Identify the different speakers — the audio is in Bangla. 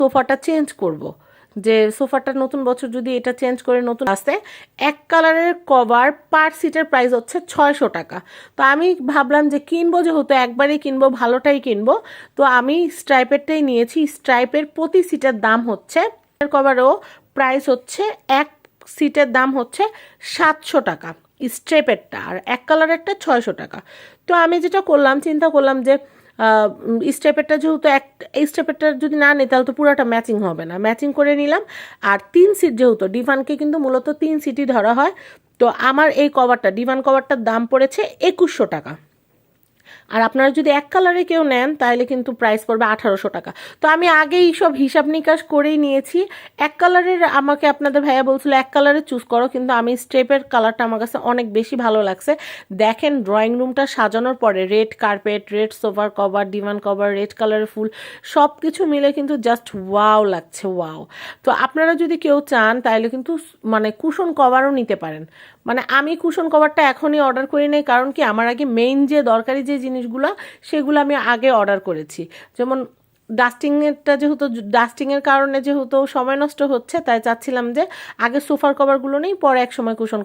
Speaker 1: সোফাটা চেঞ্জ করব, যে সোফাটা নতুন বছর যদি এটা চেঞ্জ করে নতুন আসতে, এক কালারের কভার পার সিটের প্রাইস হচ্ছে 600 টাকা। তো আমি ভাবলাম যে কিনবো, যেহেতু একবারই কিনবো, ভালোটাই কিনবো, তো আমি স্ট্রাইপেরটাই নিয়েছি। স্ট্রাইপের প্রতি সিটের দাম হচ্ছে, কভারও প্রাইস হচ্ছে, এক সিটের দাম হচ্ছে 700 টাকা স্ট্রেপেরটা, আর এক কালারেরটা 600 টাকা। তো আমি যেটা করলাম, চিন্তা করলাম যে স্টেপেরটা যেহেতু এই স্টেপেরটা যদি না নিই তাহলে তো পুরোটা ম্যাচিং হবে না, ম্যাচিং করে নিলাম। আর 3 সিট যেহেতু, ডিভানকে কিন্তু মূলত 3 সিটই ধরা হয়, তো আমার এই কভারটা, ডিভান কভারটার দাম পড়েছে 2100 টাকা। আর আপনারা যদি এক কালারে কেউ নেন তাহলে কিন্তু প্রাইস পড়বে 1800 টাকা। তো আমি আগেই সব হিসাব নিকাশ করেই নিয়েছি। এক কালারের আমাকে আপনাদের ভাইয়া বলছিল এক কালারে চুজ করো, কিন্তু আমি স্টেপের কালারটা আমার কাছে অনেক বেশি ভালো লাগছে। দেখেন ড্রয়িং রুমটা সাজানোর পরে রেড কার্পেট, রেড সোফার কভার, ডিভান কভার, রেড কালারের ফুল, সব কিছু মিলে কিন্তু জাস্ট ওয়াও লাগছে, ওয়াও। তো আপনারা যদি কেউ চান তাহলে কিন্তু মানে কুশন কভারও নিতে পারেন। মানে আমি কুশন কভারটা এখনই অর্ডার করি নাই, কারণ কি আমার আগে মেইন যে দরকারি যে জিনিসগুলো সেগুলো আমি আগে অর্ডার করেছি। যেমন ডাস্টিংয়েরটা, যেহেতু ডাস্টিংয়ের কারণে যেহেতু সময় নষ্ট হচ্ছে, তাই চাচ্ছিলাম যে আগে সোফার কভারগুলো নেই, পরে এক সময় কুশন